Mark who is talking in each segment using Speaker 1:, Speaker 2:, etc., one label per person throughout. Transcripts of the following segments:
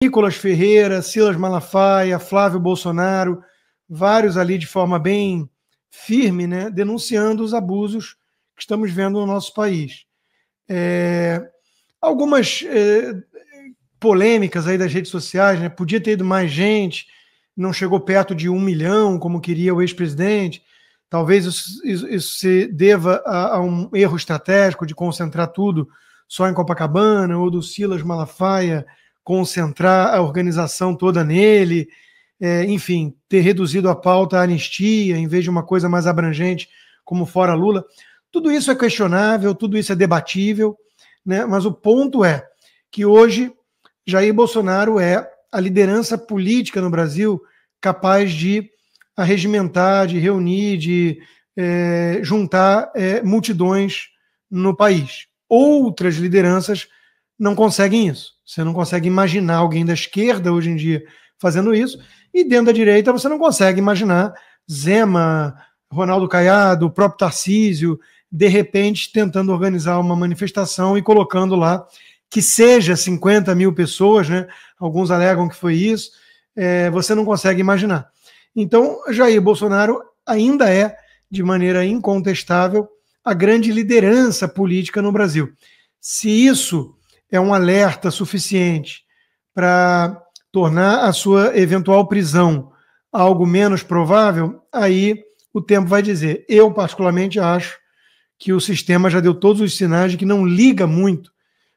Speaker 1: Nicolas Ferreira, Silas Malafaia, Flávio Bolsonaro, vários ali de forma bem firme, né, denunciando os abusos que estamos vendo no nosso país. Algumas polêmicas aí das redes sociais, né, podia ter ido mais gente, não chegou perto de 1 milhão, como queria o ex-presidente. Talvez isso se deva a um erro estratégico de concentrar tudo só em Copacabana, ou do Silas Malafaia concentrar a organização toda nele, enfim, ter reduzido a pauta à anistia em vez de uma coisa mais abrangente como fora Lula. Tudo isso é questionável, tudo isso é debatível, né? Mas o ponto é que hoje Jair Bolsonaro é a liderança política no Brasil capaz de arregimentar, de reunir, de juntar multidões no país. Outras lideranças não conseguem isso. Você não consegue imaginar alguém da esquerda hoje em dia fazendo isso, e dentro da direita você não consegue imaginar Zema, Ronaldo Caiado, o próprio Tarcísio, de repente tentando organizar uma manifestação e colocando lá que seja 50 mil pessoas, né? Alguns alegam que foi isso, você não consegue imaginar. Então, Jair Bolsonaro ainda é, de maneira incontestável, a grande liderança política no Brasil. Se isso é um alerta suficiente para tornar a sua eventual prisão algo menos provável, aí o tempo vai dizer. Eu, particularmente, acho que o sistema já deu todos os sinais de que não liga muito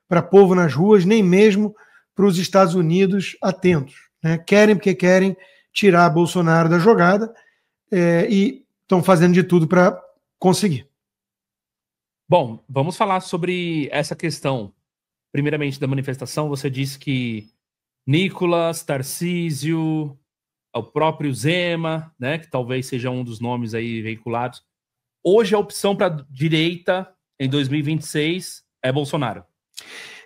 Speaker 1: para povo nas ruas, nem mesmo para os Estados Unidos atentos, né? Querem porque querem tirar Bolsonaro da jogada e estão fazendo de tudo para conseguir.
Speaker 2: Bom, vamos falar sobre essa questão. Primeiramente, da manifestação, você disse que Nicolas, Tarcísio, o próprio Zema, né, que talvez seja um dos nomes aí veiculados. Hoje a opção para a direita em 2026 é Bolsonaro.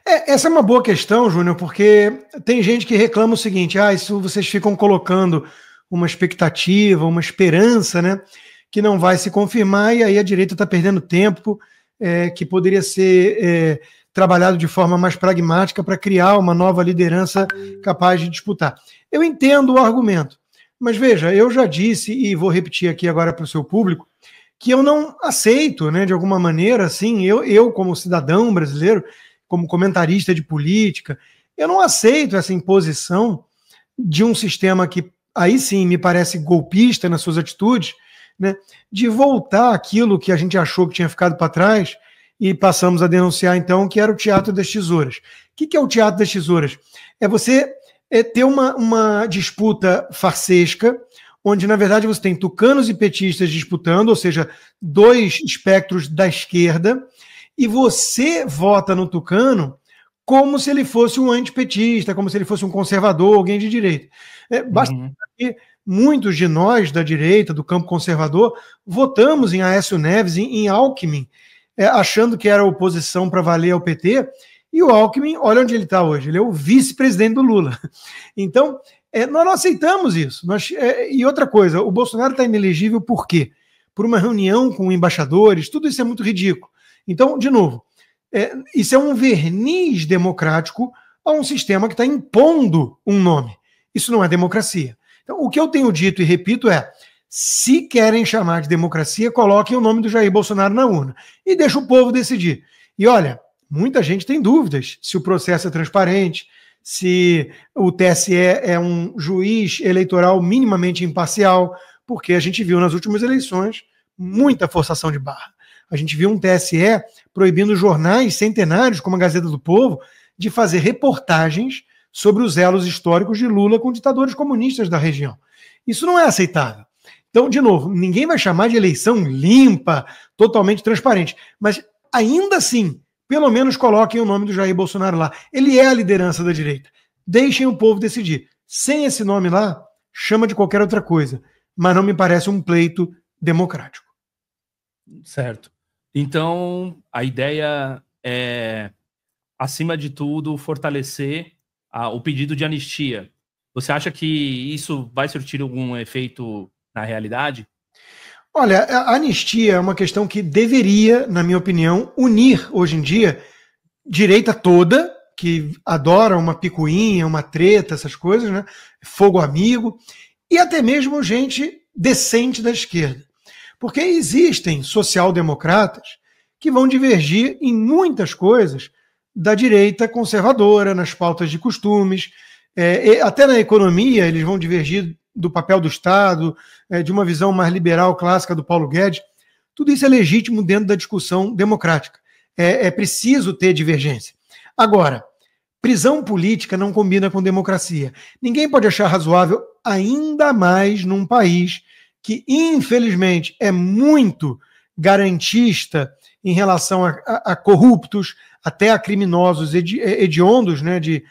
Speaker 1: Essa é uma boa questão, Júnior, porque tem gente que reclama o seguinte: isso vocês ficam colocando uma expectativa, uma esperança, né, que não vai se confirmar, e aí a direita está perdendo tempo, que poderia ser trabalhado de forma mais pragmática para criar uma nova liderança capaz de disputar. Eu entendo o argumento, mas veja, eu já disse, e vou repetir aqui agora para o seu público, que eu não aceito, né, de alguma maneira, assim, eu como cidadão brasileiro, como comentarista de política, eu não aceito essa imposição de um sistema que, aí sim, me parece golpista nas suas atitudes, né, de voltar aquilo que a gente achou que tinha ficado para trás, e passamos a denunciar, então, que era o Teatro das Tesouras. O que é o Teatro das Tesouras? É você ter uma disputa farsesca, onde, na verdade, você tem tucanos e petistas disputando, ou seja, dois espectros da esquerda, e você vota no tucano como se ele fosse um antipetista, como se ele fosse um conservador, alguém de direita. Basta que muitos de nós da direita, do campo conservador, votamos em Aécio Neves, em Alckmin, achando que era oposição para valer ao PT, e o Alckmin, olha onde ele está hoje, ele é o vice-presidente do Lula. Então, nós não aceitamos isso. E outra coisa, o Bolsonaro está inelegível por quê? Por uma reunião com embaixadores, tudo isso é muito ridículo. Então, de novo, isso é um verniz democrático a um sistema que está impondo um nome. Isso não é democracia. Então, o que eu tenho dito e repito é: se querem chamar de democracia, coloquem o nome do Jair Bolsonaro na urna e deixa o povo decidir. E olha, muita gente tem dúvidas se o processo é transparente, se o TSE é um juiz eleitoral minimamente imparcial, porque a gente viu nas últimas eleições muita forçação de barra. A gente viu um TSE proibindo jornais centenários, como a Gazeta do Povo, de fazer reportagens sobre os elos históricos de Lula com ditadores comunistas da região. Isso não é aceitável. Então, de novo, ninguém vai chamar de eleição limpa, totalmente transparente, mas ainda assim, pelo menos coloquem o nome do Jair Bolsonaro lá. Ele é a liderança da direita. Deixem o povo decidir. Sem esse nome lá, chama de qualquer outra coisa, mas não me parece um pleito democrático.
Speaker 2: Certo. Então, a ideia é, acima de tudo, fortalecer o pedido de anistia. Você acha que isso vai surtir algum efeito na realidade?
Speaker 1: Olha, a anistia é uma questão que deveria, na minha opinião, unir hoje em dia direita toda, que adora uma picuinha, uma treta, essas coisas, né? Fogo amigo, e até mesmo gente decente da esquerda. Porque existem social-democratas que vão divergir em muitas coisas da direita conservadora, nas pautas de costumes, até na economia eles vão divergir do papel do Estado, de uma visão mais liberal clássica do Paulo Guedes. Tudo isso é legítimo dentro da discussão democrática. É preciso ter divergência. Agora, prisão política não combina com democracia. Ninguém pode achar razoável, ainda mais num país que, infelizmente, é muito garantista em relação a corruptos, até a criminosos hediondos, né, de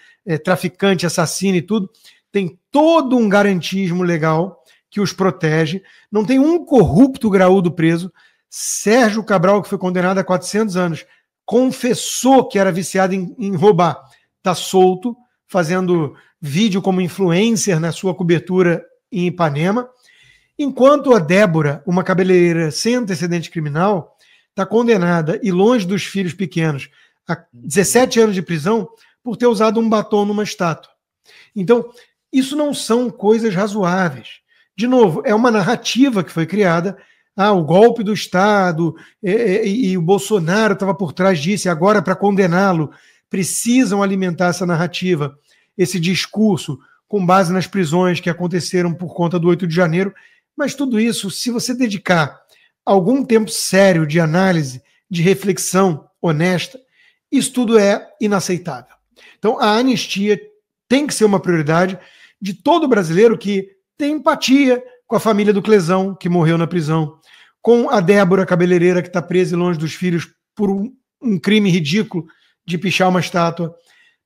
Speaker 1: traficante, assassino e tudo. Tem todo um garantismo legal que os protege. Não tem um corrupto graúdo preso. Sérgio Cabral, que foi condenado a 400 anos, confessou que era viciado em roubar. Está solto, fazendo vídeo como influencer na sua cobertura em Ipanema. Enquanto a Débora, uma cabeleireira sem antecedente criminal, está condenada e longe dos filhos pequenos a 17 anos de prisão por ter usado um batom numa estátua. Então, isso não são coisas razoáveis. De novo, é uma narrativa que foi criada. O golpe do Estado e o Bolsonaro estava por trás disso, e agora, para condená-lo, precisam alimentar essa narrativa, esse discurso, com base nas prisões que aconteceram por conta do 8 de janeiro. Mas tudo isso, se você dedicar algum tempo sério de análise, de reflexão honesta, isso tudo é inaceitável. Então, a anistia tem que ser uma prioridade de todo brasileiro que tem empatia com a família do Clesão, que morreu na prisão, com a Débora cabeleireira, que está presa e longe dos filhos por um crime ridículo de pichar uma estátua.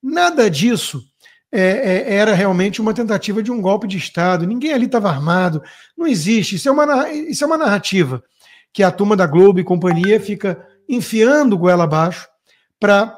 Speaker 1: Nada disso era realmente uma tentativa de um golpe de Estado. Ninguém ali estava armado. Não existe. Isso é uma narrativa que a turma da Globo e companhia fica enfiando goela abaixo para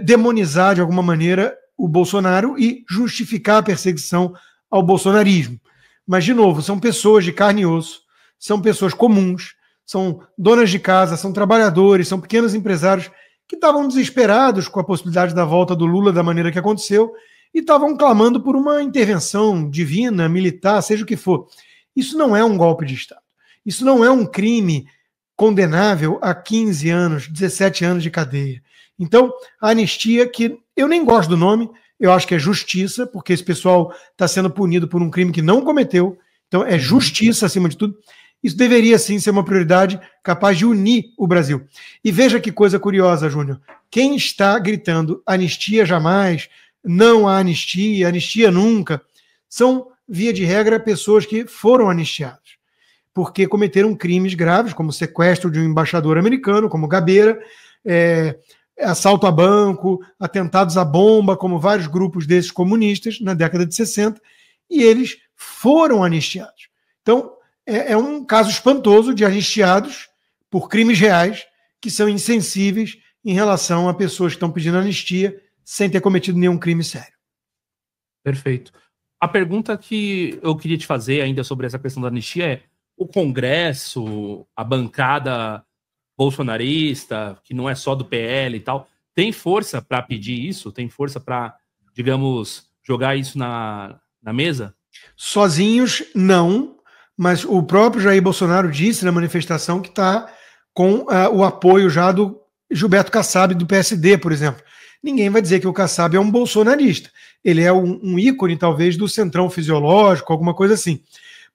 Speaker 1: demonizar de alguma maneira o Bolsonaro e justificar a perseguição ao bolsonarismo. Mas, de novo, são pessoas de carne e osso, são pessoas comuns, são donas de casa, são trabalhadores, são pequenos empresários que estavam desesperados com a possibilidade da volta do Lula da maneira que aconteceu e estavam clamando por uma intervenção divina, militar, seja o que for. Isso não é um golpe de Estado. Isso não é um crime condenável a 15 anos, 17 anos de cadeia. Então, a anistia, que eu nem gosto do nome, eu acho que é justiça, porque esse pessoal está sendo punido por um crime que não cometeu. Então, é justiça acima de tudo. Isso deveria, sim, ser uma prioridade capaz de unir o Brasil. E veja que coisa curiosa, Júnior. Quem está gritando anistia jamais, não há anistia nunca, são, via de regra, pessoas que foram anistiadas, porque cometeram crimes graves, como sequestro de um embaixador americano, como Gabeira, assalto a banco, atentados à bomba, como vários grupos desses comunistas na década de 60, e eles foram anistiados. Então, é um caso espantoso de anistiados por crimes reais que são insensíveis em relação a pessoas que estão pedindo anistia sem ter cometido nenhum crime sério.
Speaker 2: Perfeito. A pergunta que eu queria te fazer ainda sobre essa questão da anistia é: o Congresso, a bancada bolsonarista, que não é só do PL e tal, tem força para pedir isso? Tem força para, digamos, jogar isso na mesa?
Speaker 1: Sozinhos, não. Mas o próprio Jair Bolsonaro disse na manifestação que está com o apoio já do Gilberto Kassab, do PSD, por exemplo. Ninguém vai dizer que o Kassab é um bolsonarista. Ele é um ícone, talvez, do centrão fisiológico, alguma coisa assim.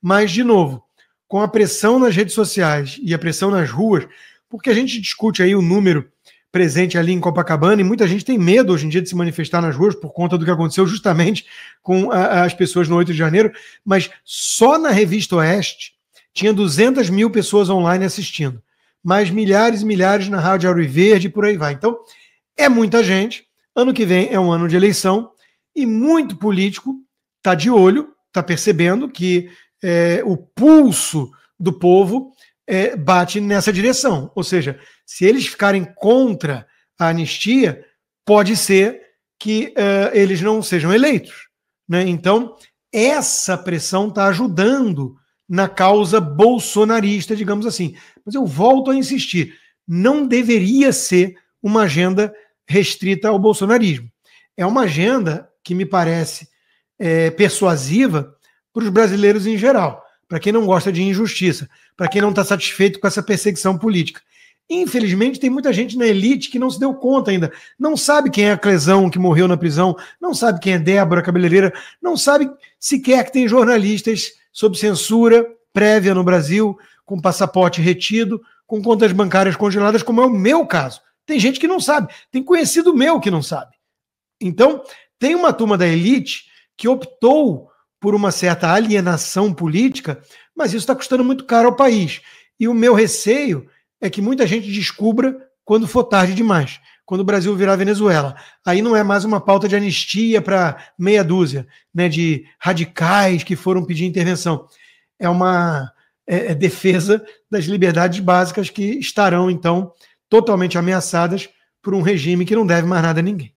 Speaker 1: Mas, de novo, com a pressão nas redes sociais e a pressão nas ruas, porque a gente discute aí o número presente ali em Copacabana e muita gente tem medo hoje em dia de se manifestar nas ruas por conta do que aconteceu justamente com as pessoas no 8 de janeiro, mas só na Revista Oeste tinha 200 mil pessoas online assistindo, mais milhares e milhares na Rádio Ouro Verde e por aí vai. Então, é muita gente. Ano que vem é um ano de eleição e muito político está de olho, está percebendo que o pulso do povo bate nessa direção. Ou seja, se eles ficarem contra a anistia, pode ser que eles não sejam eleitos, né? Então, essa pressão está ajudando na causa bolsonarista, digamos assim. Mas eu volto a insistir, não deveria ser uma agenda restrita ao bolsonarismo. é uma agenda que me parece persuasiva para os brasileiros em geral, para quem não gosta de injustiça, para quem não está satisfeito com essa perseguição política. Infelizmente, tem muita gente na elite que não se deu conta ainda, não sabe quem é a Clesão que morreu na prisão, não sabe quem é Débora Cabeleireira, não sabe sequer que tem jornalistas sob censura prévia no Brasil, com passaporte retido, com contas bancárias congeladas, como é o meu caso. Tem gente que não sabe, tem conhecido meu que não sabe. Então, tem uma turma da elite que optou por uma certa alienação política, mas isso está custando muito caro ao país. E o meu receio é que muita gente descubra quando for tarde demais, quando o Brasil virar Venezuela. Aí não é mais uma pauta de anistia para meia dúzia, né, de radicais que foram pedir intervenção. É uma defesa das liberdades básicas que estarão, então, totalmente ameaçadas por um regime que não deve mais nada a ninguém.